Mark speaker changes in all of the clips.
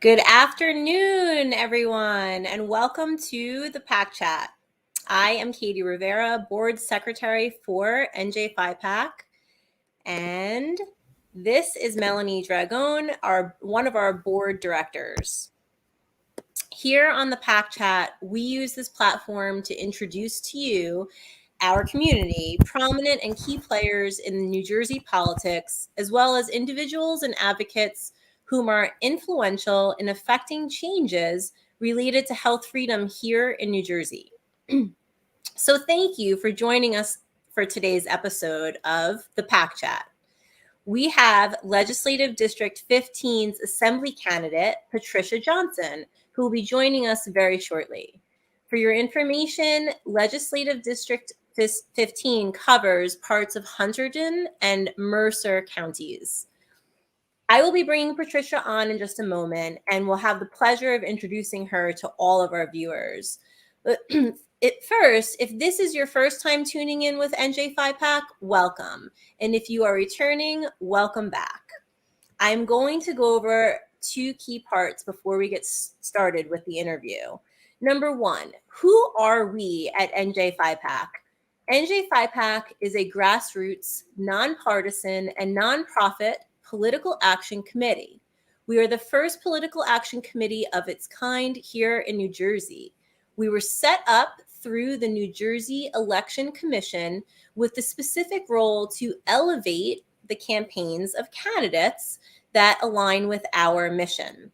Speaker 1: Good afternoon, everyone, and welcome to the PAC Chat. I am Katie Rivera, Board Secretary for NJPHIPAC, and this is Melanie Dragon, one of our board directors. Here on the PAC Chat, we use this platform to introduce to you our community, prominent and key players in New Jersey politics, as well as individuals and advocates whom are influential in affecting changes related to health freedom here in New Jersey. So thank you for joining us for today's episode of the PAC Chat. We have Legislative District 15's Assembly candidate, Patricia Johnson, who will be joining us very shortly. For your information, Legislative District 15 covers parts of Hunterdon and Mercer counties. I will be bringing Patricia on in just a moment, and we'll have the pleasure of introducing her to all of our viewers. First, if this is your first time tuning in with NJPHIPAC, welcome. And if you are returning, welcome back. I'm going to go over two key parts before we get started with the interview. Number one, who are we at NJPHIPAC? NJPHIPAC is a grassroots, nonpartisan, and nonprofit political action committee. We are the first political action committee of its kind here in New Jersey. We were set up through the New Jersey Election Commission with the specific role to elevate the campaigns of candidates that align with our mission.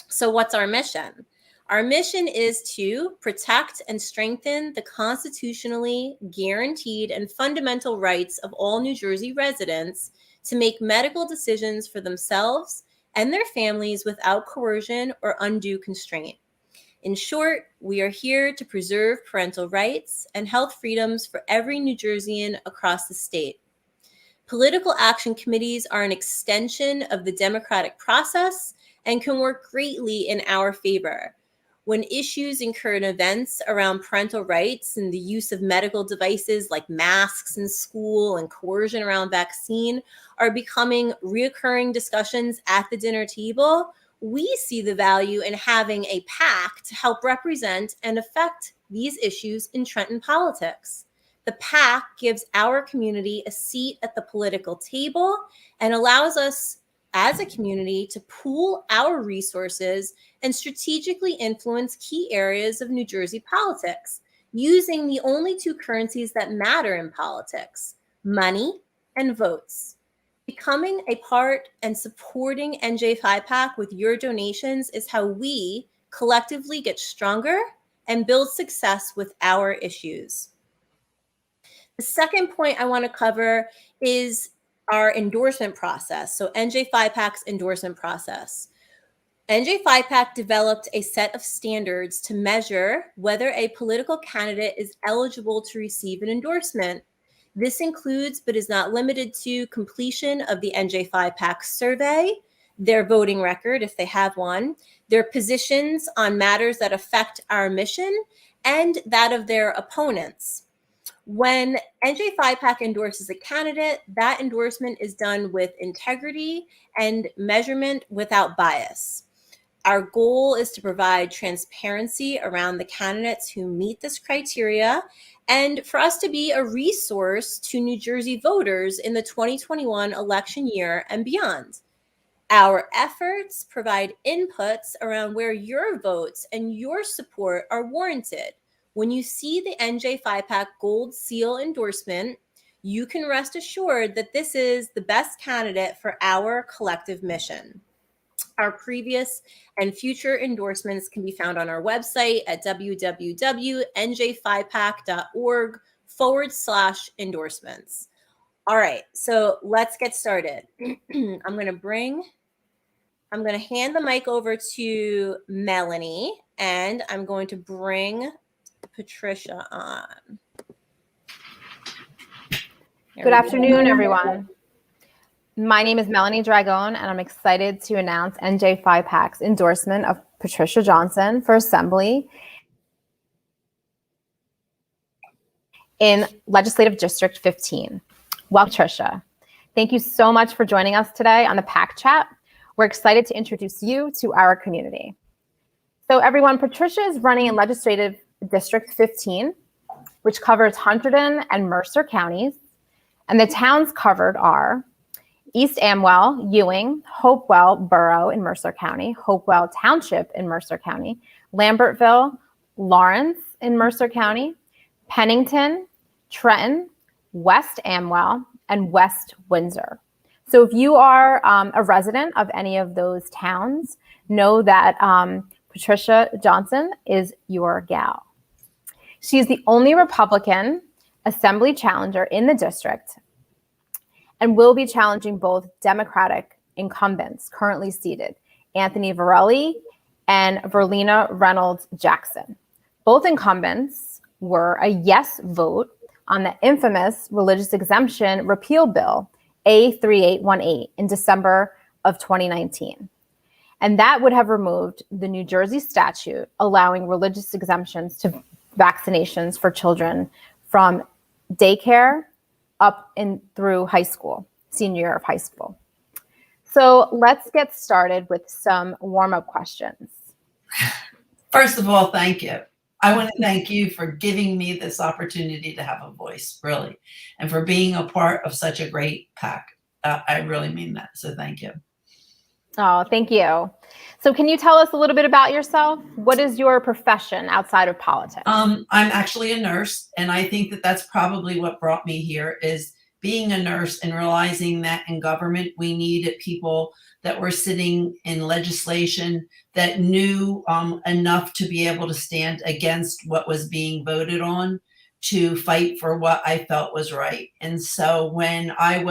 Speaker 1: So what's our mission? Our mission is to protect and strengthen the constitutionally guaranteed and fundamental rights of all New Jersey residents to make medical decisions for themselves and their families without coercion or undue constraint. In short, we are here to preserve parental rights and health freedoms for every New Jerseyan across the state. Political action committees are an extension of the democratic process and can work greatly in our favor. When issues and current events around parental rights and the use of medical devices like masks in school and coercion around vaccine are becoming reoccurring discussions at the dinner table, we see the value in having a PAC to help represent and affect these issues in Trenton politics. The PAC gives our community a seat at the political table and allows us as a community to pool our resources and strategically influence key areas of New Jersey politics using the only two currencies that matter in politics, money and votes. Becoming a part and supporting NJPHIPAC with your donations is how we collectively get stronger and build success with our issues. The second point I want to cover is our endorsement process. So NJPHIPAC's endorsement process. NJPHIPAC developed a set of standards to measure whether a political candidate is eligible to receive an endorsement. This includes, but is not limited to, completion of the NJPHIPAC survey, their voting record, if they have one, their positions on matters that affect our mission, and that of their opponents. When NJPHIPAC endorses a candidate, that endorsement is done with integrity and measurement without bias. Our goal is to provide transparency around the candidates who meet this criteria and for us to be a resource to New Jersey voters in the 2021 election year and beyond. Our efforts provide inputs around where your votes and your support are warranted. When you see the NJPHIPAC Gold Seal endorsement, you can rest assured that this is the best candidate for our collective mission. Our previous and future endorsements can be found on our website at www.njphipac.org/endorsements. All right, so let's get started. I'm going to hand the mic over to Melanie, and I'm going to bring Patricia on.
Speaker 2: Good afternoon, everyone. My name is Melanie Dragon, and I'm excited to announce NJPHIPAC's endorsement of Patricia Johnson for Assembly in Legislative District 15. Welcome, Patricia. Thank you so much for joining us today on the PAC Chat. We're excited to introduce you to our community. So everyone, Patricia is running in Legislative District 15, which covers Hunterdon and Mercer counties. And the towns covered are East Amwell, Ewing, Hopewell Borough in Mercer County, Hopewell Township in Mercer County, Lambertville, Lawrence in Mercer County, Pennington, Trenton, West Amwell, and West Windsor. So if you are a resident of any of those towns, know that Patricia Johnson is your gal. She's the only Republican assembly challenger in the district and will be challenging both Democratic incumbents currently seated, Anthony Varelli and Verlina Reynolds Jackson. Both incumbents were a yes vote on the infamous religious exemption repeal bill A3818 in December of 2019. And that would have removed the New Jersey statute allowing religious exemptions to vaccinations for children from daycare up and through high school, senior year of high school. So let's get started with some warm-up questions.
Speaker 3: First of all, thank you. I want to thank you for giving me this opportunity to have a voice, really, and for being a part of such a great PAC. I really mean that, so thank you.
Speaker 2: Oh, thank you. So can you tell us a little bit about yourself? What is your profession outside of politics?
Speaker 3: I'm actually a nurse, and I think that that's probably what brought me here, is being a nurse and realizing that in government we needed people that were sitting in legislation that knew enough to be able to stand against what was being voted on, to fight for what I felt was right. And so when I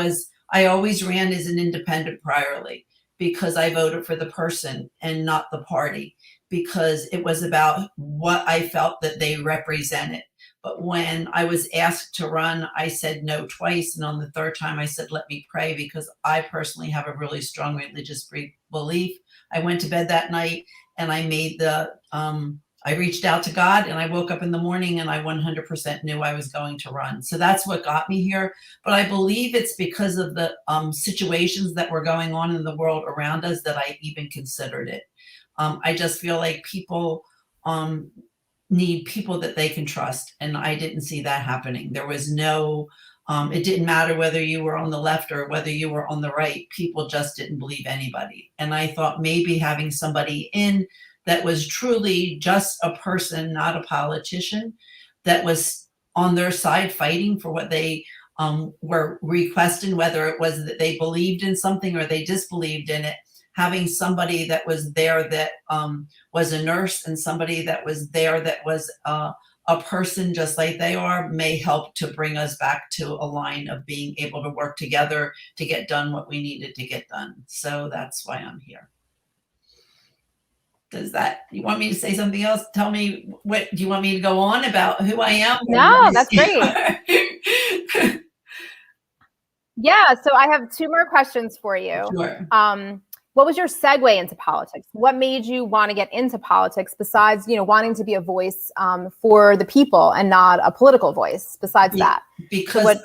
Speaker 3: always ran as an independent priorly, because I voted for the person and not the party, because it was about what I felt that they represented. But when I was asked to run, I said no twice. And on the third time, I said, let me pray, because I personally have a really strong religious belief. I went to bed that night and I made I reached out to God, and I woke up in the morning and I 100% knew I was going to run. So that's what got me here. But I believe it's because of the situations that were going on in the world around us that I even considered it. I just feel like people need people that they can trust. And I didn't see that happening. There was no, it didn't matter whether you were on the left or whether you were on the right. People just didn't believe anybody. And I thought maybe having somebody in that was truly just a person, not a politician, that was on their side fighting for what they were requesting, whether it was that they believed in something or they disbelieved in it. Having somebody that was there that was a nurse, and somebody that was there that was a person just like they are, may help to bring us back to a line of being able to work together to get done what we needed to get done. So that's why I'm here. You want me to say something else? Tell me, what do you want me to go on about who I am?
Speaker 2: No, that's great. Yeah, so I have two more questions for you.
Speaker 3: Sure.
Speaker 2: What was your segue into politics? What made you want to get into politics besides, wanting to be a voice for the people and not a political voice? Besides that,
Speaker 3: because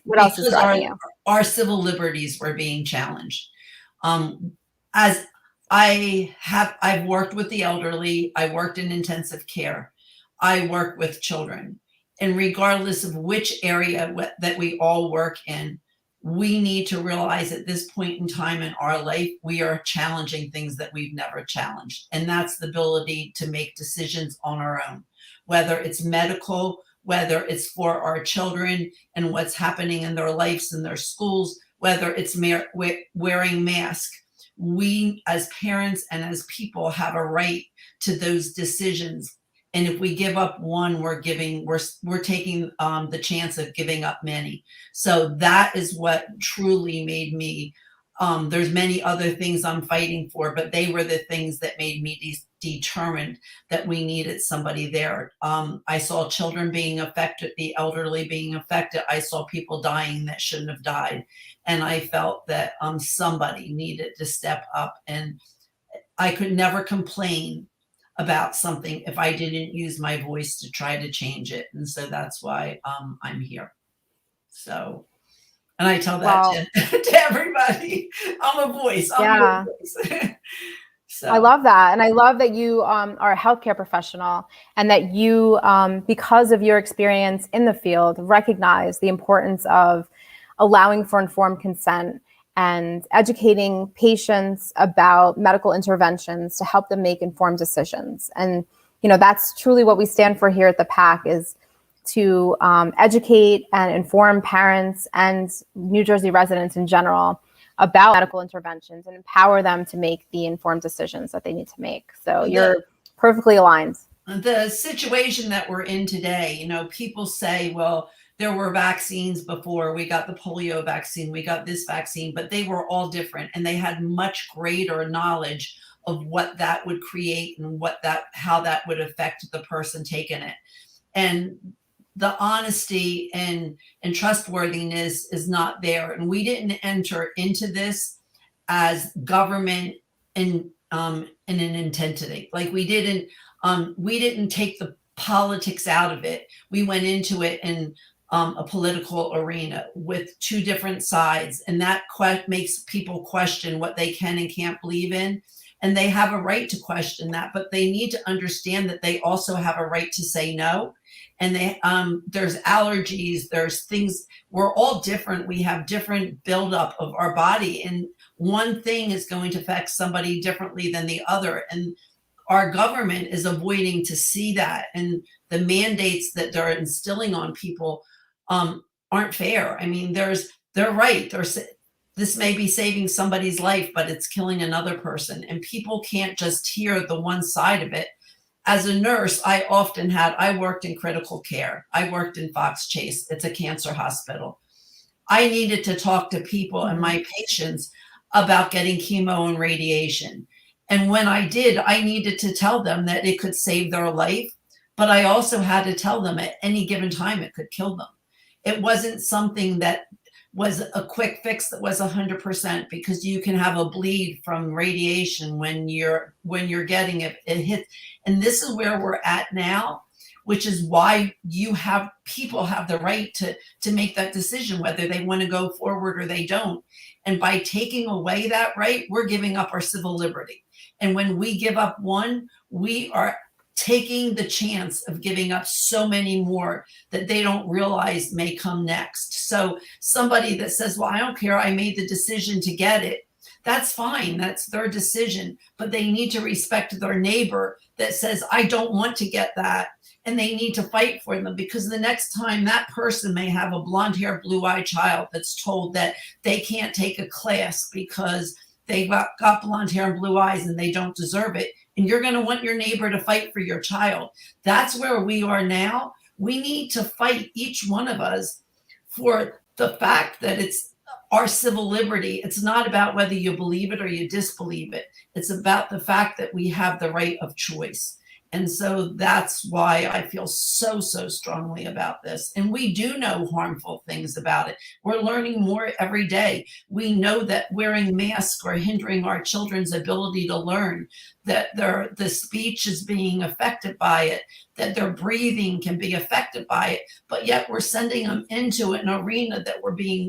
Speaker 2: what else is driving you?
Speaker 3: Our civil liberties were being challenged. As I've worked with the elderly. I worked in intensive care. I work with children. And regardless of which area that we all work in, we need to realize at this point in time in our life, we are challenging things that we've never challenged. And that's the ability to make decisions on our own, whether it's medical, whether it's for our children and what's happening in their lives and their schools, whether it's wearing masks. We as parents and as people have a right to those decisions. And if we give up one, we're taking the chance of giving up many. So that is what truly made me, there's many other things I'm fighting for, but they were the things that made me determined that we needed somebody there. I saw children being affected, the elderly being affected. I saw people dying that shouldn't have died. And I felt that somebody needed to step up, and I could never complain about something if I didn't use my voice to try to change it. And so that's why I'm here. So And I tell that
Speaker 2: Well,
Speaker 3: to everybody. I'm a voice. I'm your
Speaker 2: yeah.
Speaker 3: voice. So
Speaker 2: I love that. And I love that you are a healthcare professional and that you, because of your experience in the field, recognize the importance of allowing for informed consent and educating patients about medical interventions to help them make informed decisions. And, that's truly what we stand for here at the PAC, is to educate and inform parents and New Jersey residents in general about medical interventions and empower them to make the informed decisions that they need to make. So you're perfectly aligned.
Speaker 3: The situation that we're in today, people say, well, there were vaccines before. We got the polio vaccine, we got this vaccine, but they were all different and they had much greater knowledge of what that would create and how that would affect the person taking it. And the honesty and trustworthiness is not there. And we didn't enter into this as government in an intensity. Like we didn't take the politics out of it. We went into it in a political arena with two different sides, and that makes people question what they can and can't believe in. And they have a right to question that, but they need to understand that they also have a right to say no. And there's allergies, there's things, we're all different. We have different buildup of our body, and one thing is going to affect somebody differently than the other. And our government is avoiding to see that. And the mandates that they're instilling on people aren't fair. I mean, they're right. This may be saving somebody's life, but it's killing another person. And people can't just hear the one side of it. As a nurse, I worked in critical care. I worked in Fox Chase. It's a cancer hospital. I needed to talk to people and my patients about getting chemo and radiation. And when I did, I needed to tell them that it could save their life, but I also had to tell them at any given time it could kill them. It wasn't something that was a quick fix that was 100%, because you can have a bleed from radiation when you're getting it hit. And this is where we're at now, which is why people have the right to make that decision, whether they want to go forward or they don't. And by taking away that right, we're giving up our civil liberty. And when we give up one, we are taking the chance of giving up so many more that they don't realize may come next. So somebody that says, well, I don't care, I made the decision to get it, that's fine, that's their decision. But they need to respect their neighbor that says, I don't want to get that. And they need to fight for them, because the next time that person may have a blonde-haired, blue-eyed child that's told that they can't take a class because they got blonde hair and blue eyes and they don't deserve it. And you're going to want your neighbor to fight for your child. That's where we are now. We need to fight, each one of us, for the fact that it's our civil liberty. It's not about whether you believe it or you disbelieve it. It's about the fact that we have the right of choice. And so that's why I feel so strongly about this. And we do know harmful things about it. We're learning more every day. We know that wearing masks are hindering our children's ability to learn, that the speech is being affected by it, that their breathing can be affected by it, but yet we're sending them into an arena that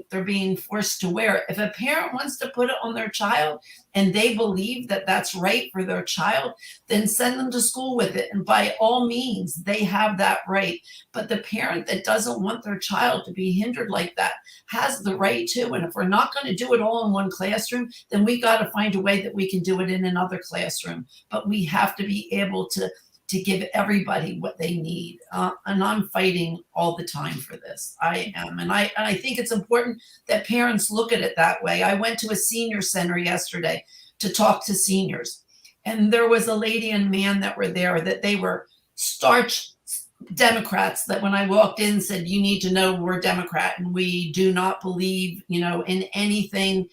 Speaker 3: they're being forced to wear. If a parent wants to put it on their child and they believe that that's right for their child, then send them to school with it. And by all means, they have that right. But the parent that doesn't want their child to be hindered like that has the right to. And if we're not going to do it all in one classroom, then we got to find a way that we can do it in another classroom. But we have to be able to give everybody what they need. And I'm fighting all the time for this. I am. And I think it's important that parents look at it that way. I went to a senior center yesterday to talk to seniors. And there was a lady and man that were there that they were starch Democrats, that when I walked in said, you need to know we're Democrat and we do not believe, in anything.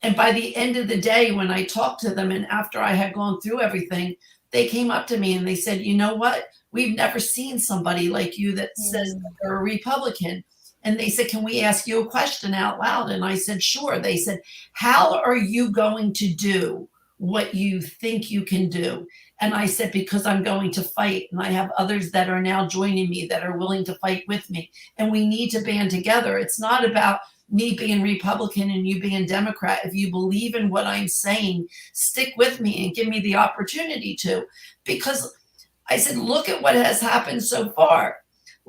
Speaker 3: And by the end of the day, when I talked to them and after I had gone through everything, they came up to me and they said, you know what? We've never seen somebody like you that says that they're a Republican. And they said, can we ask you a question out loud? And I said, sure. They said, how are you going to do what you think you can do? And I said, because I'm going to fight. And I have others that are now joining me that are willing to fight with me. And we need to band together. It's not about me being Republican and you being Democrat, if you believe in what I'm saying, stick with me and give me the opportunity to. Because I said, look at what has happened so far.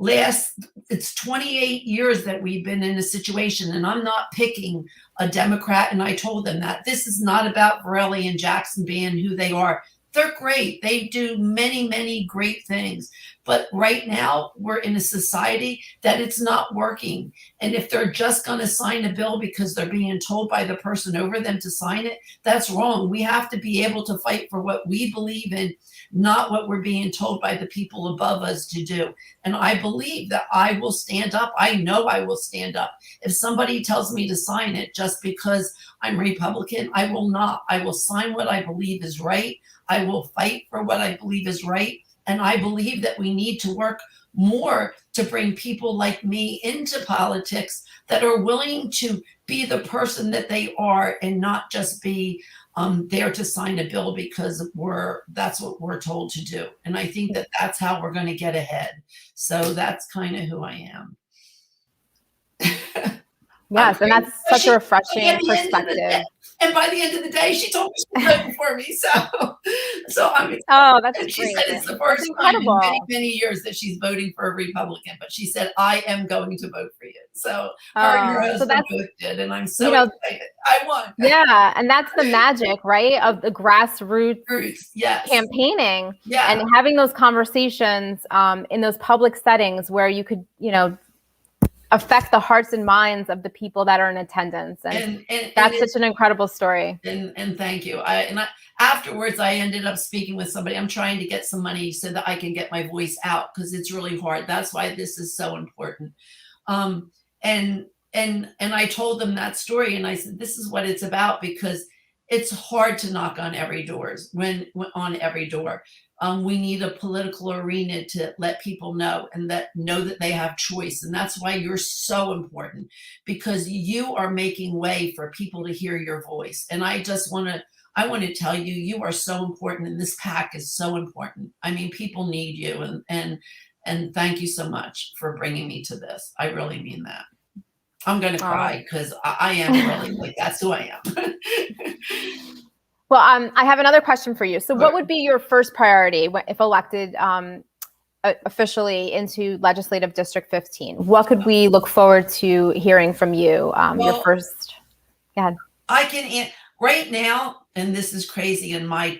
Speaker 3: It's 28 years that we've been in a situation, and I'm not picking a Democrat, and I told them that this is not about Borelli and Jackson being who they are. They're great. They do many, many great things. But right now, we're in a society that it's not working. And if they're just going to sign a bill because they're being told by the person over them to sign it, that's wrong. We have to be able to fight for what we believe in, not what we're being told by the people above us to do. And I believe that I will stand up. I know I will stand up. If somebody tells me to sign it just because I'm Republican, I will not. I will sign what I believe is right. I will fight for what I believe is right. And I believe that we need to work more to bring people like me into politics that are willing to be the person that they are and not just be there to sign a bill because that's what we're told to do. And I think that that's how we're going to get ahead. So that's kind of who I am.
Speaker 2: Yes, and that's such a refreshing perspective.
Speaker 3: And by the end of the day, she told me she was voting for me. So I'm excited.
Speaker 2: Oh, that's great.
Speaker 3: She said it's the first time in many, many years that she's voting for a Republican. But she said, I am going to vote for you. So her and your husband both did. And I'm so excited. I won.
Speaker 2: Yeah. And that's the magic, right? Of the grassroots campaigning and having those conversations in those public settings where you could, affect the hearts and minds of the people that are in attendance. And that's such an incredible story.
Speaker 3: And thank you. Afterwards, I ended up speaking with somebody. I'm trying to get some money so that I can get my voice out because it's really hard. That's why this is so important. And I told them that story and I said, this is what it's about because it's hard to knock on every door. We need a political arena to let people know and know that they have choice. And that's why you're so important because you are making way for people to hear your voice. And I want to tell you, you are so important. And this PAC is so important. I mean, people need you. And thank you so much for bringing me to this. I really mean that. I'm going to cry because I am really that's who I am.
Speaker 2: Well, I have another question for you. So what would be your first priority if elected officially into Legislative District 15? What could we look forward to hearing from you? Your first, go ahead.
Speaker 3: I can, right now, and this is crazy, and my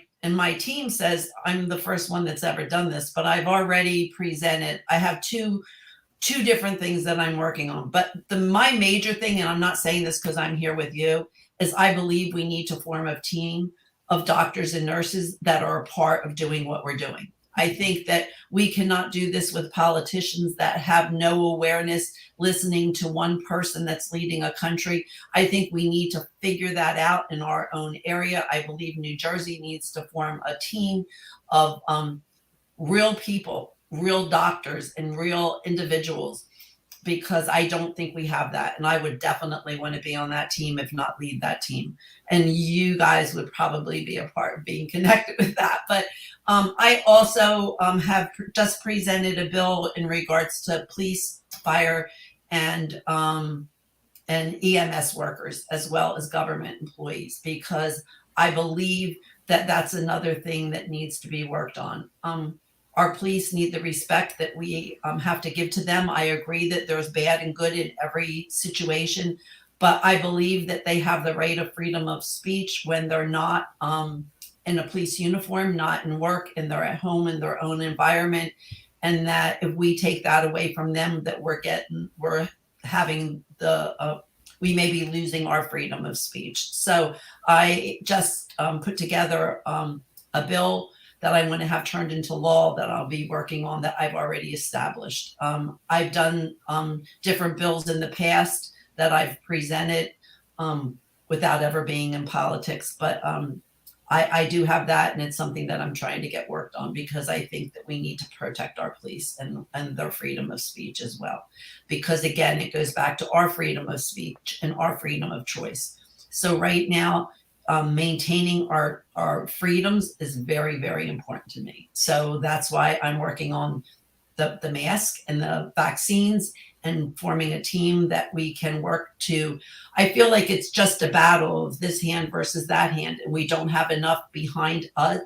Speaker 3: team says I'm the first one that's ever done this, but I've already presented. I have two different things that I'm working on. But my major thing, and I'm not saying this because I'm here with you, is I believe we need to form a team of doctors and nurses that are a part of doing what we're doing. I think that we cannot do this with politicians that have no awareness, listening to one person that's leading a country. I think we need to figure that out in our own area. I believe New Jersey needs to form a team of real people, real doctors, and real individuals, because I don't think we have that. And I would definitely want to be on that team, if not lead that team. And you guys would probably be a part of being connected with that. But I also have just presented a bill in regards to police, fire, and EMS workers, as well as government employees, because I believe that that's another thing that needs to be worked on. Our police need the respect that we have to give to them. I agree that there's bad and good in every situation, but I believe that they have the right of freedom of speech when they're not in a police uniform, not in work, and they're at home in their own environment. And that if we take that away from them, that we may be losing our freedom of speech. So I just put together a bill that I want to have turned into law that I'll be working on, that I've already established. I've done different bills in the past that I've presented without ever being in politics, but I do have that, and it's something that I'm trying to get worked on, because I think that we need to protect our police and their freedom of speech as well. Because again, it goes back to our freedom of speech and our freedom of choice. So right now, maintaining our freedoms is very, very important to me. So that's why I'm working on the mask and the vaccines and forming a team that we can work to. I feel like it's just a battle of this hand versus that hand, and we don't have enough behind us.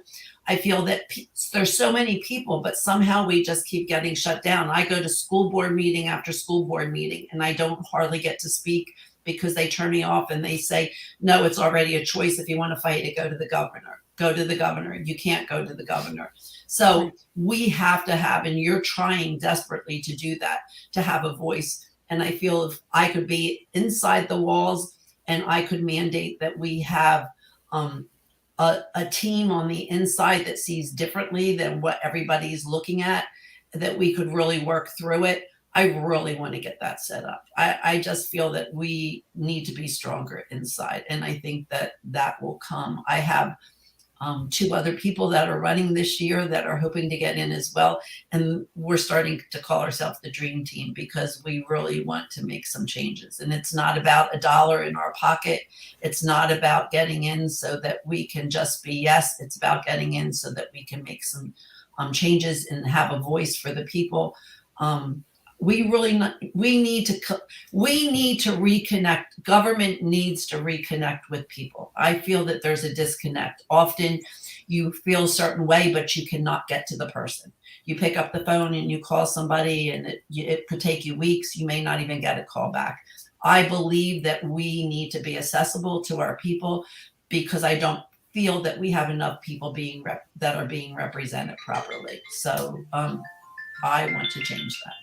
Speaker 3: I feel that there's so many people, but somehow we just keep getting shut down. I go to school board meeting after school board meeting, and I don't hardly get to speak because they turn me off and they say, no, it's already a choice. If you want to fight it, go to the governor. Go to the governor. You can't go to the governor. So we have to have, and you're trying desperately to do that, to have a voice. And I feel if I could be inside the walls and I could mandate that we have a team on the inside that sees differently than what everybody's looking at, that we could really work through it. I really want to get that set up. I just feel that we need to be stronger inside. And I think that that will come. I have 2 other people that are running this year that are hoping to get in as well. And we're starting to call ourselves the dream team because we really want to make some changes. And it's not about $1 in our pocket. It's not about getting in so that we can just be yes. It's about getting in so that we can make some changes and have a voice for the people. We need to reconnect. Government needs to reconnect with people. I feel that there's a disconnect. Often you feel a certain way, but you cannot get to the person. You pick up the phone and you call somebody and it could take you weeks. You may not even get a call back. I believe that we need to be accessible to our people because I don't feel that we have enough people that are being represented properly. So I want to change that.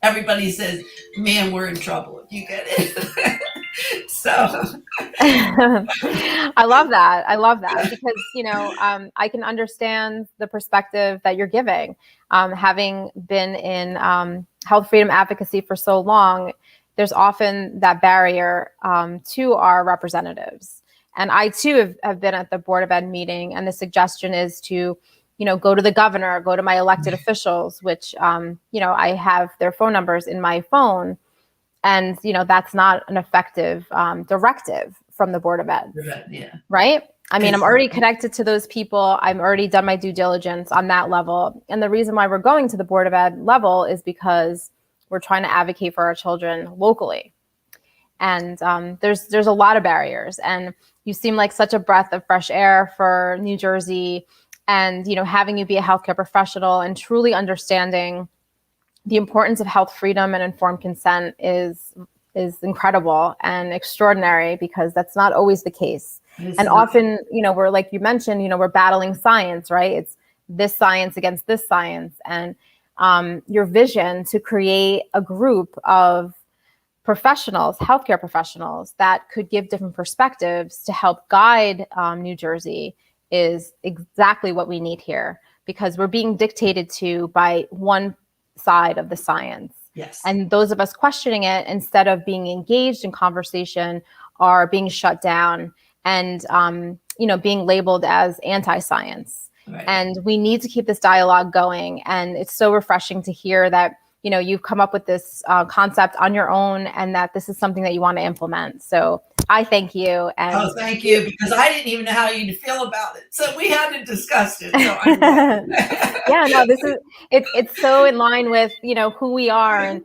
Speaker 3: Everybody says, man, we're in trouble if you get it. So
Speaker 2: I love that. I love that because, I can understand the perspective that you're giving. Having been in health freedom advocacy for so long, there's often that barrier to our representatives. And I too have been at the Board of Ed meeting, and the suggestion is to go to the governor, go to my elected officials, which, I have their phone numbers in my phone. And, that's not an effective directive from the Board of Ed.
Speaker 3: Yeah.
Speaker 2: Right? I mean, I'm already connected to those people. I'm already done my due diligence on that level. And the reason why we're going to the Board of Ed level is because we're trying to advocate for our children locally. And there's a lot of barriers. And you seem like such a breath of fresh air for New Jersey. And, having you be a healthcare professional and truly understanding the importance of health freedom and informed consent is incredible and extraordinary, because that's not always the case. And often, we're, like you mentioned, we're battling science, right? It's this science against this science. And your vision to create a group of professionals, healthcare professionals, that could give different perspectives to help guide New Jersey is exactly what we need here, because we're being dictated to by one side of the science.
Speaker 3: Yes.
Speaker 2: And those of us questioning it, instead of being engaged in conversation, are being shut down and, being labeled as anti-science.
Speaker 3: Right.
Speaker 2: And we need to keep this dialogue going. And it's so refreshing to hear that, you've come up with this concept on your own, and that this is something that you want to implement. So I thank you. And
Speaker 3: thank you, because I didn't even know how you'd feel about it. So we hadn't discussed it. So
Speaker 2: yeah, no, it's so in line with, who we are, and,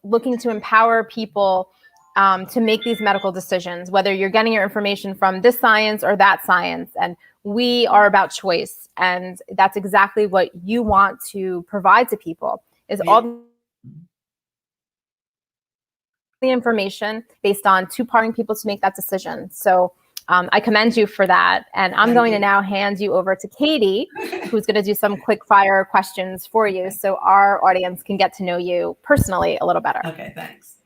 Speaker 2: looking to empower people to make these medical decisions, whether you're getting your information from this science or that science. And we are about choice. And that's exactly what you want to provide to people, is all the information based on two parting people to make that decision. So I commend you for that. And I'm going to now hand you over to Katie, who's going to do some quick fire questions for you, so our audience can get to know you personally a little better.
Speaker 3: Okay, thanks.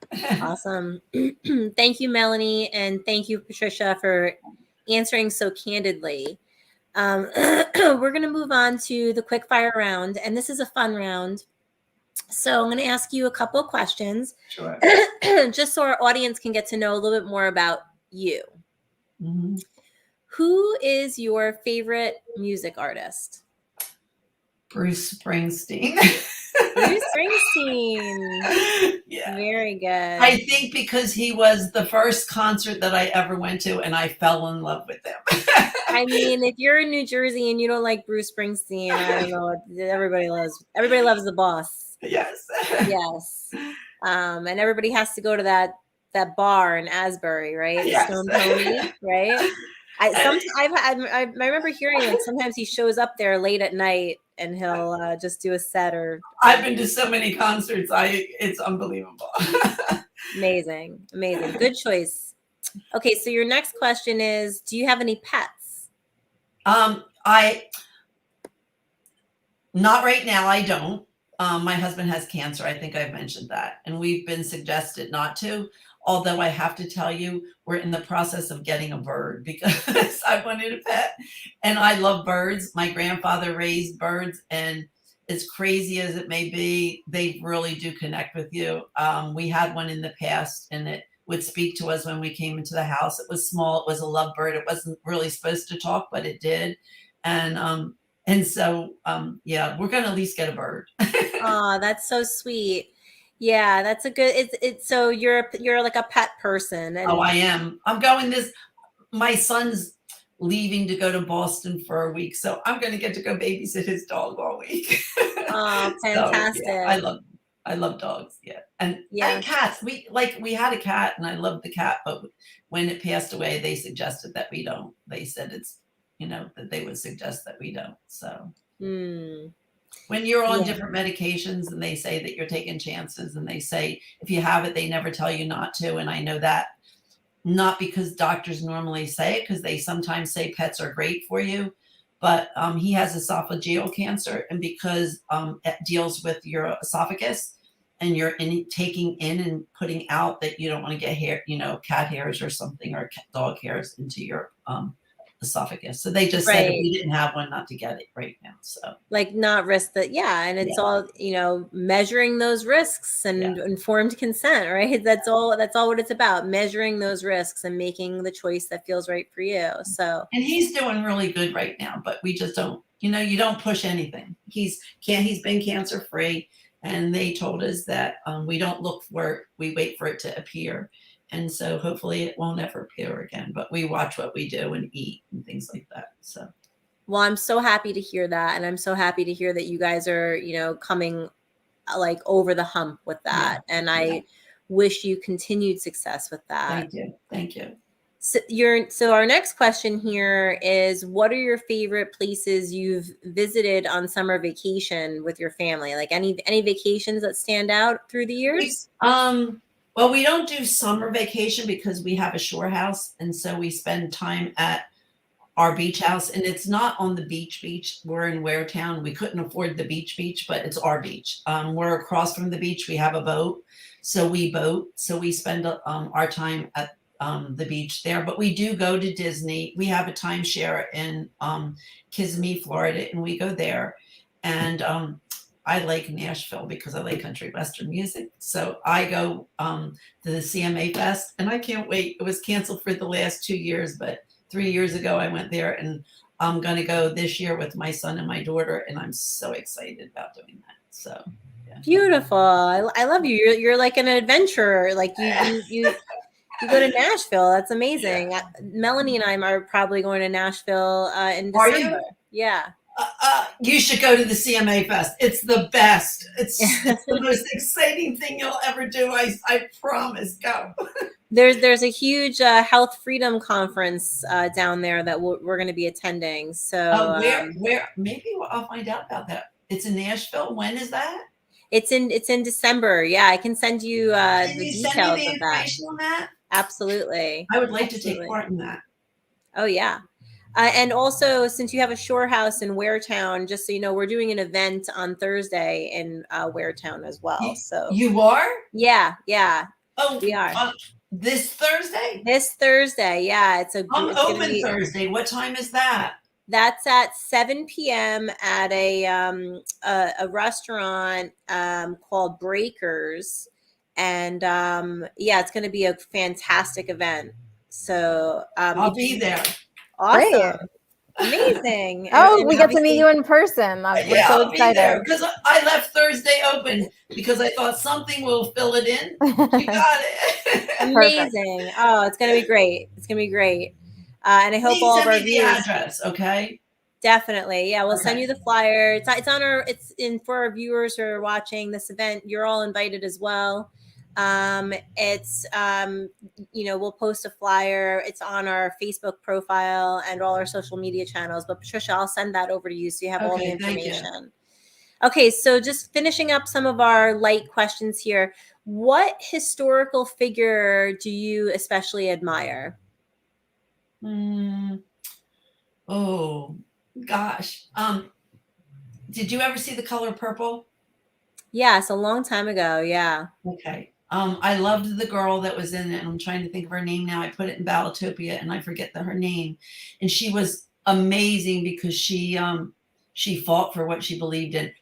Speaker 1: Awesome. Thank you, Melanie. And thank you, Patricia, for answering so candidly. We're going to move on to the quick fire round. And this is a fun round. So I'm going to ask you a couple of questions.
Speaker 3: Sure.
Speaker 1: Just so our audience can get to know a little bit more about you.
Speaker 3: Mm-hmm.
Speaker 1: Who is your favorite music artist?
Speaker 3: Bruce Springsteen.
Speaker 1: Bruce Springsteen.
Speaker 3: Yeah.
Speaker 1: Very good.
Speaker 3: I think because he was the first concert that I ever went to, and I fell in love with him.
Speaker 1: I mean, if you're in New Jersey and you don't like Bruce Springsteen, I don't know. Everybody loves the boss.
Speaker 3: Yes.
Speaker 1: Yes. And everybody has to go to that bar in Asbury, right? The
Speaker 3: Yes.
Speaker 1: Stone Pony, right? I remember hearing like sometimes he shows up there late at night and he'll just do a set or
Speaker 3: I've been to so many concerts. It's unbelievable.
Speaker 1: amazing. Good choice. Okay, so your next question is, do you have any pets?
Speaker 3: Not right now. I don't. My husband has cancer. I think I've mentioned that. And we've been suggested not to. Although I have to tell you, we're in the process of getting a bird because I wanted a pet. And I love birds. My grandfather raised birds. And as crazy as it may be, they really do connect with you. We had one in the past and it would speak to us when we came into the house. It was small. It was a lovebird. It wasn't really supposed to talk, but it did. And so, yeah, we're going to at least get a bird.
Speaker 1: Oh, that's so sweet. Yeah, that's a good, it's so you're like a pet person. And
Speaker 3: Oh, I am. I'm going my son's leaving to go to Boston for a week. So I'm going to get to go babysit his dog all week.
Speaker 1: oh, fantastic.
Speaker 3: So, yeah, I love dogs. Yeah. And cats. We had a cat and I loved the cat, but when it passed away, they suggested that we don't. They said it's, that they would suggest that we don't. So when you're on different medications and they say that you're taking chances and they say, if you have it, they never tell you not to. And I know that not because doctors normally say it, because they sometimes say pets are great for you, but he has esophageal cancer. And because it deals with your esophagus and you're taking in and putting out, that you don't want to get hair, cat hairs or something, or dog hairs into your esophagus. So they just said if we didn't have one, not to get it right now. So
Speaker 1: like not risk that. Yeah. And it's all, measuring those risks and informed consent, right? That's all what it's about, measuring those risks and making the choice that feels right for you. So,
Speaker 3: and he's doing really good right now, but we just don't, you don't push anything. He's been cancer free. And they told us that we don't look for it, we wait for it to appear. And so hopefully it won't ever appear again, but we watch what we do and eat and things like that. So,
Speaker 1: well, I'm so happy to hear that. And I'm so happy to hear that you guys are, coming like over the hump with that. Yeah. And I wish you continued success with that.
Speaker 3: Thank you.
Speaker 1: So our next question here is, what are your favorite places you've visited on summer vacation with your family? Like any vacations that stand out through the years?
Speaker 3: Well, we don't do summer vacation because we have a shore house. And so we spend time at our beach house, and it's not on the beach. We're in Waretown. We couldn't afford the beach, but it's our beach. We're across from the beach. We have a boat. So we boat. So we spend our time at the beach there, but we do go to Disney. We have a timeshare in Kissimmee, Florida, and we go there. And I like Nashville because I like country western music. So I go to the CMA Fest, and I can't wait. It was canceled for the last 2 years, but 3 years ago I went there, and I'm going to go this year with my son and my daughter, and I'm so excited about doing that. So yeah.
Speaker 1: Beautiful. I love you. You're like an adventurer. Like you go to Nashville. That's amazing. Yeah. Melanie and I are probably going to Nashville in December.
Speaker 3: Are you?
Speaker 1: Yeah.
Speaker 3: You should go to the CMA Fest. It's the best. It's the most exciting thing you'll ever do. I promise. Go.
Speaker 1: There's a huge health freedom conference down there that we're going to be attending. So
Speaker 3: where? Maybe I'll find out about that. It's in Nashville. When is that?
Speaker 1: It's in December. Yeah, I can send you the details of that.
Speaker 3: On that.
Speaker 1: Absolutely.
Speaker 3: I would like to take part in that.
Speaker 1: Oh yeah. And also, since you have a shore house in Waretown, just so you know, we're doing an event on Thursday in Waretown as well. So
Speaker 3: you are?
Speaker 1: Yeah.
Speaker 3: Oh,
Speaker 1: we are.
Speaker 3: This Thursday?
Speaker 1: This Thursday, yeah.
Speaker 3: I'm open Thursday. What time is that?
Speaker 1: That's at 7 p.m. at a restaurant called Breakers. And it's going to be a fantastic event. So
Speaker 3: I'll be there.
Speaker 1: Awesome.
Speaker 2: Great.
Speaker 1: Amazing.
Speaker 2: We get to meet you in person. We're so excited.
Speaker 3: Because I left Thursday open because I thought something will fill it in. You got it.
Speaker 1: Amazing. Oh, it's going to be great. It's going to be great. And I hope all of our viewers.
Speaker 3: The address, okay?
Speaker 1: Definitely. Yeah, we'll send you the flyer. It's in for our viewers who are watching this event. You're all invited as well. It's, we'll post a flyer. It's on our Facebook profile and all our social media channels. But Patricia, I'll send that over to you so you have all the
Speaker 3: Okay, thank you.
Speaker 1: information. Okay, so just finishing up some of our light questions here. What historical figure do you especially admire?
Speaker 3: Oh gosh. Did you ever see The Color Purple?
Speaker 1: Yes, a long time ago. Yeah.
Speaker 3: Okay. I loved the girl that was in it. I'm trying to think of her name now. I put it in Battletopia and I forget her name. And she was amazing because she fought for what she believed in.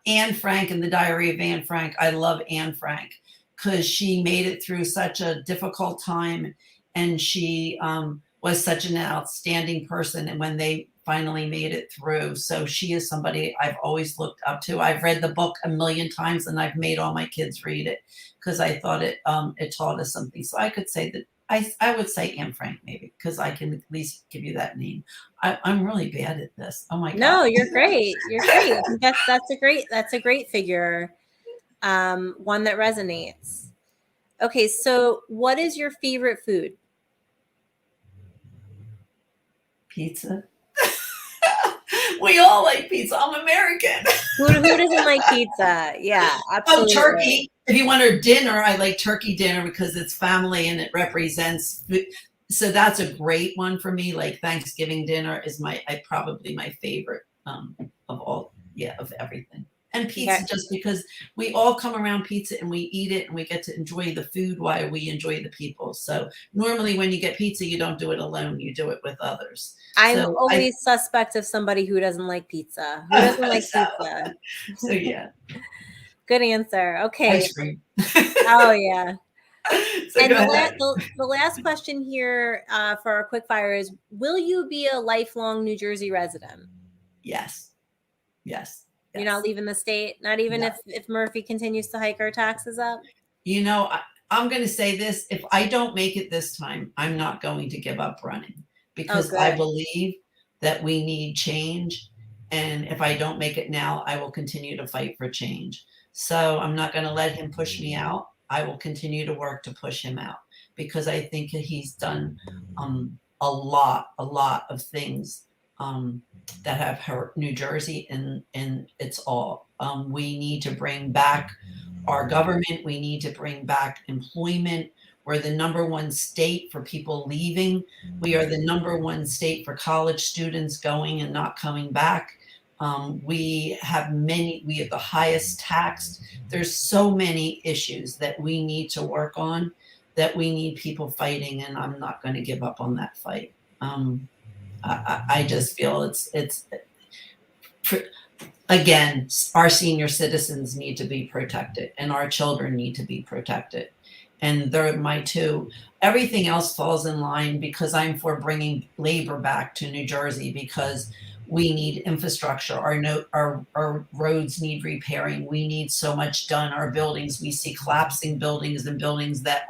Speaker 3: Anne Frank in The Diary of Anne Frank. I love Anne Frank because she made it through such a difficult time, and she was such an outstanding person. And when they finally made it through, so she is somebody I've always looked up to. I've read the book a million times, and I've made all my kids read it because I thought it taught us something. So I could say that I would say Anne Frank maybe, because I can at least give you that name. I'm really bad at this. Oh my God.
Speaker 1: No, you're great. You're great. That's a great figure. One that resonates. Okay, so what is your favorite food?
Speaker 3: Pizza. We all like pizza. I'm American.
Speaker 1: Who doesn't like pizza? Yeah, absolutely.
Speaker 3: Oh, turkey. If you want a dinner, I like turkey dinner because it's family and it represents. So that's a great one for me. Like Thanksgiving dinner is probably my favorite of all. Yeah, of everything. And pizza, just because we all come around pizza and we eat it and we get to enjoy the food while we enjoy the people. So normally when you get pizza, you don't do it alone. You do it with others.
Speaker 1: I'm always suspect of somebody who doesn't like pizza. Who doesn't like pizza?
Speaker 3: So yeah.
Speaker 1: Good answer. Okay.
Speaker 3: Ice cream.
Speaker 1: Oh yeah.
Speaker 3: So
Speaker 1: and the last question here for our quick fire is: will you be a lifelong New Jersey resident?
Speaker 3: Yes. Yes.
Speaker 1: You're not leaving the state, not even if Murphy continues to hike our taxes up?
Speaker 3: You know, I'm going to say this. If I don't make it this time, I'm not going to give up running because I believe that we need change. And if I don't make it now, I will continue to fight for change. So I'm not going to let him push me out. I will continue to work to push him out because I think that he's done a lot of things that have hurt New Jersey, and it's all. We need to bring back our government. We need to bring back employment. We're the #1 state for people leaving. We are the #1 state for college students going and not coming back. We have the highest taxed. There's so many issues that we need to work on, that we need people fighting, and I'm not going to give up on that fight. I just feel it's again, our senior citizens need to be protected and our children need to be protected. And they're my two. Everything else falls in line because I'm for bringing labor back to New Jersey because we need infrastructure. Our roads need repairing. We need so much done. Our buildings, we see collapsing buildings and buildings that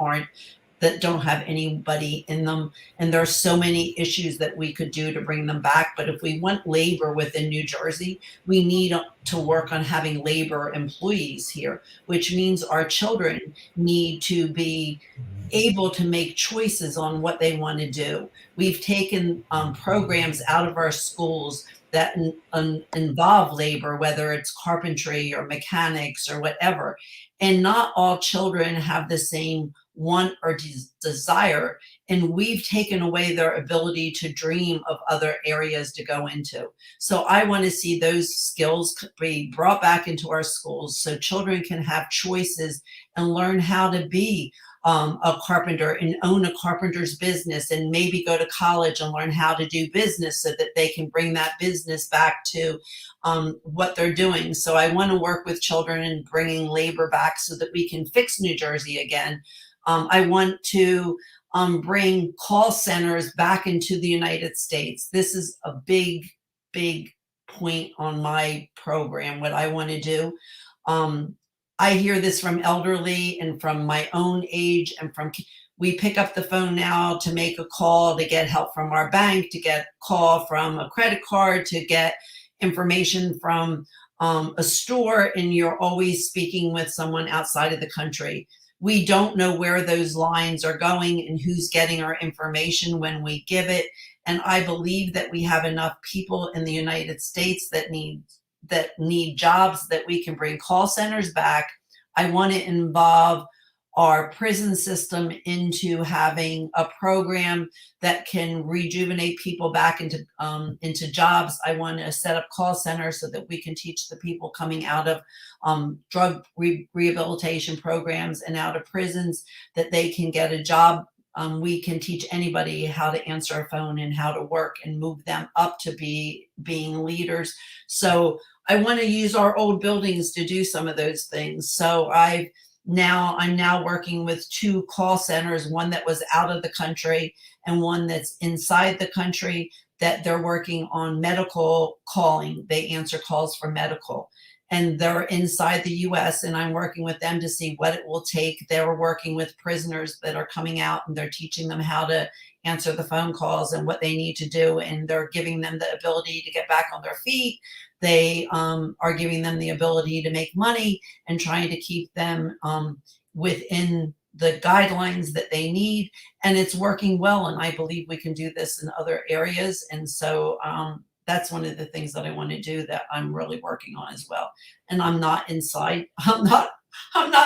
Speaker 3: don't have anybody in them. And there are so many issues that we could do to bring them back. But if we want labor within New Jersey, we need to work on having labor employees here, which means our children need to be able to make choices on what they want to do. We've taken programs out of our schools that involve labor, whether it's carpentry or mechanics or whatever. And not all children have the same want or desire, and we've taken away their ability to dream of other areas to go into. So I want to see those skills be brought back into our schools so children can have choices and learn how to be a carpenter and own a carpenter's business, and maybe go to college and learn how to do business so that they can bring that business back to what they're doing. So I want to work with children and bringing labor back so that we can fix New Jersey again. I want to bring call centers back into the United States. This is a big, big point on my program, what I want to do. I hear this from elderly and from my own age, and we pick up the phone now to make a call to get help from our bank, to get a call from a credit card, to get information from a store, and you're always speaking with someone outside of the country. we don't know where those lines are going and who's getting our information when we give it. And I believe that we have enough people in the United States that need jobs, that we can bring call centers back. I want to involve our prison system into having a program that can rejuvenate people back into jobs. I want to set up call centers so that we can teach the people coming out of drug rehabilitation programs and out of prisons that they can get a job. We can teach anybody how to answer a phone and how to work and move them up to being leaders. So I want to use our old buildings to do some of those things. So I'm now working with 2 call centers, one that was out of the country and one that's inside the country, that they're working on medical calling. They answer calls for medical, and they're inside the US, and I'm working with them to see what it will take. They're working with prisoners that are coming out, and they're teaching them how to answer the phone calls and what they need to do, and they're giving them the ability to get back on their feet. They are giving them the ability to make money and trying to keep them within the guidelines that they need. And it's working well. And I believe we can do this in other areas. And so that's one of the things that I want to do, that I'm really working on as well. And I'm not inside. I'm not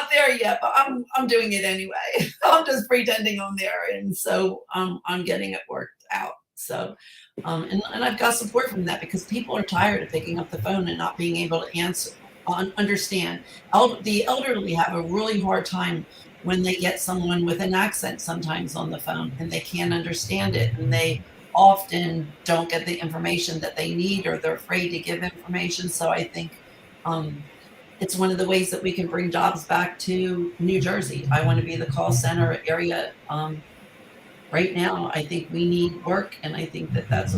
Speaker 3: there yet, but I'm doing it anyway. I'm just pretending I'm there. And so I'm getting it worked out. So, and I've got support from that, because people are tired of picking up the phone and not being able to understand. The elderly have a really hard time when they get someone with an accent sometimes on the phone and they can't understand it, and they often don't get the information that they need, or they're afraid to give information. So I think it's one of the ways that we can bring jobs back to New Jersey. I want to be the call center area. Right now, I think we need work, and I think that that's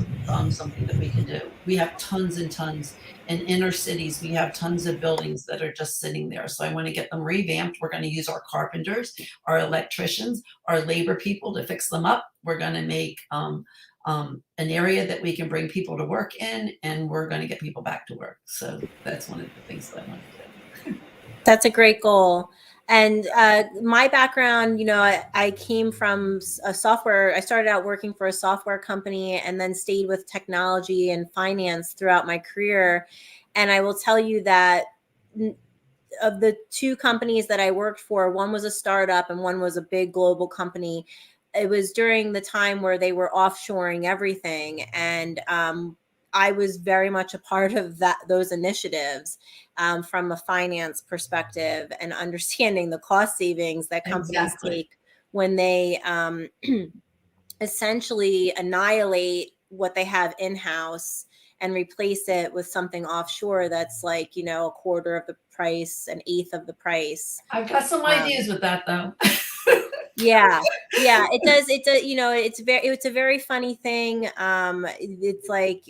Speaker 3: something that we can do. We have tons and tons in inner cities. We have tons of buildings that are just sitting there. So I want to get them revamped. We're going to use our carpenters, our electricians, our labor people to fix them up. We're going to make an area that we can bring people to work in, and we're going to get people back to work. So that's one of the things that I want to do.
Speaker 1: That's a great goal. And my background, I came from a software. I started out working for a software company and then stayed with technology and finance throughout my career. And I will tell you that of the 2 companies that I worked for, one was a startup and one was a big global company. It was during the time where they were offshoring everything. And I was very much a part of those initiatives from a finance perspective, and understanding the cost savings that companies take when they essentially annihilate what they have in-house and replace it with something offshore that's like, a quarter of the price, an eighth of the price.
Speaker 3: I've got some ideas with that, though.
Speaker 1: Yeah, it does. It's a very funny thing. It's like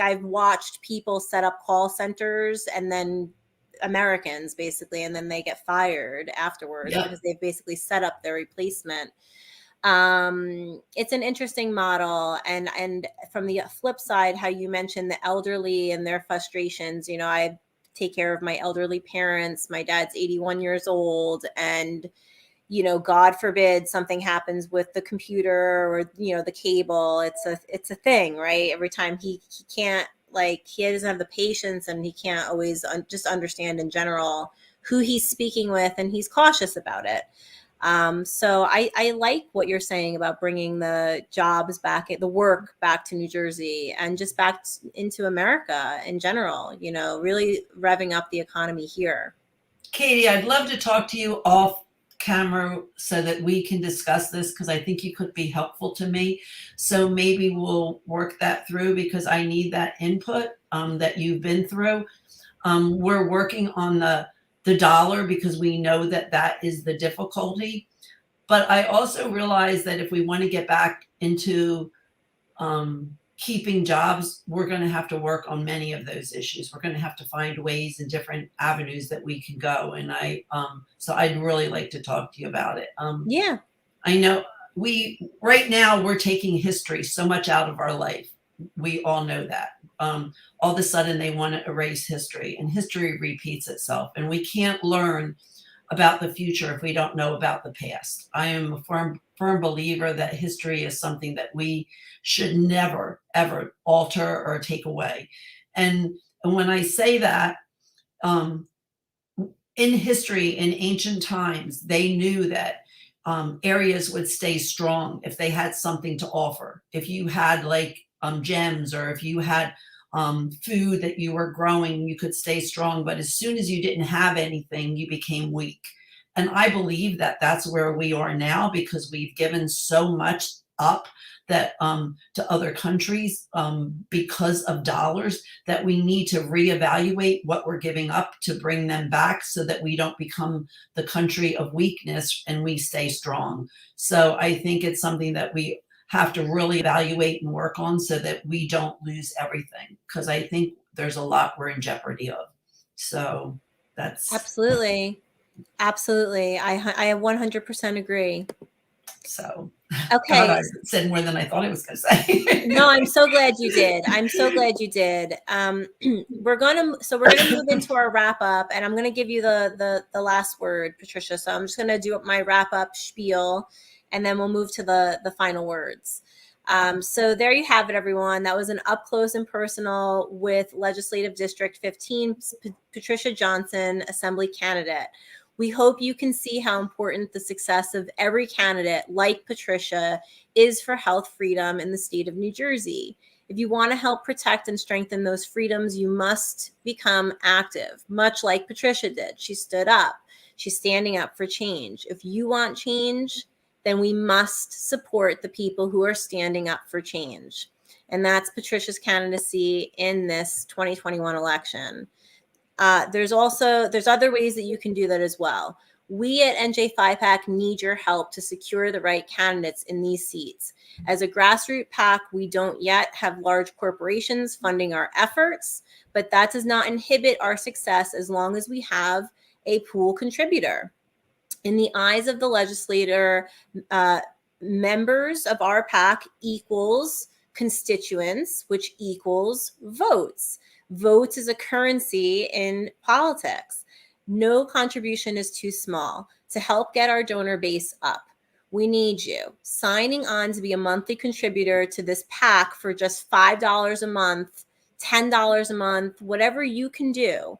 Speaker 1: I've watched people set up call centers, and then Americans basically, and then they get fired afterwards because they've basically set up their replacement. It's an interesting model. And from the flip side, how you mentioned the elderly and their frustrations, I take care of my elderly parents. My dad's 81 years old, and God forbid something happens with the computer or, the cable. It's a thing, right? Every time he can't, he doesn't have the patience, and he can't always just understand in general who he's speaking with, and he's cautious about it. So I like what you're saying about bringing the jobs back, the work back to New Jersey, and just back into America in general, really revving up the economy here.
Speaker 3: Katie, I'd love to talk to you off camera so that we can discuss this, because I think you could be helpful to me. So maybe we'll work that through, because I need that input that you've been through. We're working on the dollar, because we know that is the difficulty. But I also realize that if we want to get back into keeping jobs, we're going to have to work on many of those issues. We're going to have to find ways and different avenues that we can go. And so I'd really like to talk to you about it.
Speaker 1: Yeah.
Speaker 3: I know right now we're taking history so much out of our life. We all know that. All of a sudden they want to erase history, and history repeats itself, and we can't learn about the future if we don't know about the past. I am a firm believer that history is something that we should never, ever alter or take away. And when I say that, in history, in ancient times, they knew that areas would stay strong if they had something to offer. If you had like gems, or if you had food that you were growing, you could stay strong. But as soon as you didn't have anything, you became weak. And I believe that that's where we are now, because we've given so much up that to other countries because of dollars, that we need to reevaluate what we're giving up to bring them back, so that we don't become the country of weakness and we stay strong. So I think it's something that we have to really evaluate and work on, so that we don't lose everything, because I think there's a lot we're in jeopardy of. So that's
Speaker 1: absolutely. Absolutely. I 100% agree.
Speaker 3: So,
Speaker 1: okay.
Speaker 3: God, I said more than I thought I was going to say.
Speaker 1: No, I'm so glad you did. I'm so glad you did. We're gonna move into our wrap up, and I'm gonna give you the last word, Patricia. So I'm just gonna do my wrap up spiel, and then we'll move to the final words. So there you have it, everyone. That was an up close and personal with Legislative District 15, Patricia Johnson, Assembly candidate. We hope you can see how important the success of every candidate like Patricia is for health freedom in the state of New Jersey. If you want to help protect and strengthen those freedoms, you must become active, much like Patricia did. She stood up. She's standing up for change. If you want change, then we must support the people who are standing up for change. And that's Patricia's candidacy in this 2021 election. There's other ways that you can do that as well. We at NJPHIPAC need your help to secure the right candidates in these seats. As a grassroots PAC, we don't yet have large corporations funding our efforts, but that does not inhibit our success as long as we have a pool contributor. In the eyes of the legislator, members of our PAC equals constituents, which equals votes. Votes is a currency in politics. No contribution is too small. To help get our donor base up, we need you signing on to be a monthly contributor to this PAC for just $5 a month, $10 a month, whatever you can do.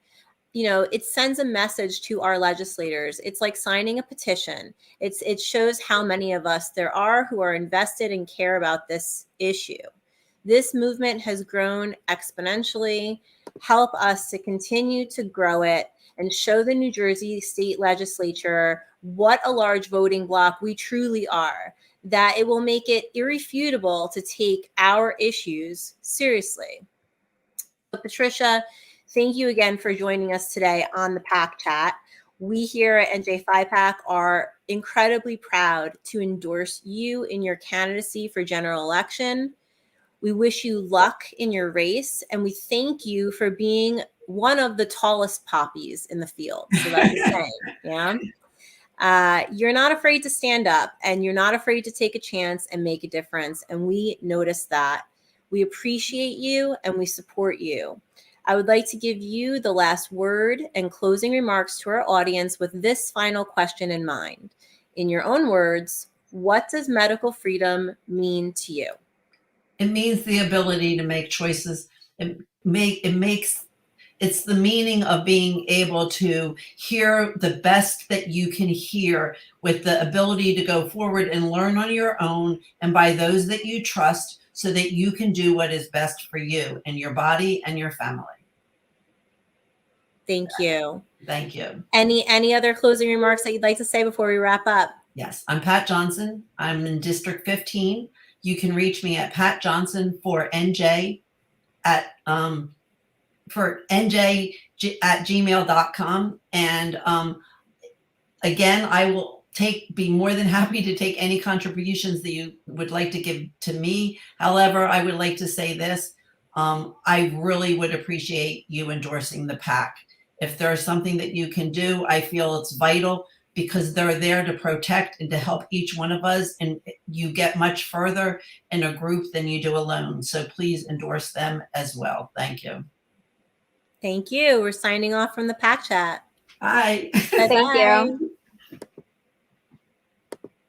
Speaker 1: You know, it sends a message to our legislators. It's like signing a petition. It shows how many of us there are who are invested and care about this issue. This movement has grown exponentially. Help us to continue to grow it and show the New Jersey State Legislature what a large voting bloc we truly are, that it will make it irrefutable to take our issues seriously. So, Patricia, thank you again for joining us today on the PAC Chat. We here at NJPHIPAC are incredibly proud to endorse you in your candidacy for general election. We wish you luck in your race, and we thank you for being one of the tallest poppies in the field. So that's the saying, yeah? You're not afraid to stand up, and you're not afraid to take a chance and make a difference, and we notice that. We appreciate you, and we support you. I would like to give you the last word and closing remarks to our audience with this final question in mind. In your own words, what does medical freedom mean to you?
Speaker 3: It means the ability to make choices. It's the meaning of being able to hear the best that you can hear, with the ability to go forward and learn on your own and by those that you trust, so that you can do what is best for you and your body and your family.
Speaker 1: Thank you.
Speaker 3: Thank you.
Speaker 1: Any other closing remarks that you'd like to say before we wrap up?
Speaker 3: Yes, I'm Pat Johnson. I'm in District 15. You can reach me at Pat Johnson for NJ at gmail.com. And again, I will be more than happy to take any contributions that you would like to give to me. However, I would like to say this. I really would appreciate you endorsing the PAC. If there's something that you can do, I feel it's vital, because they're there to protect and to help each one of us. And you get much further in a group than you do alone. So please endorse them as well. Thank you.
Speaker 1: Thank you. We're signing off from the PAC Chat.
Speaker 3: Bye.
Speaker 2: Thank you.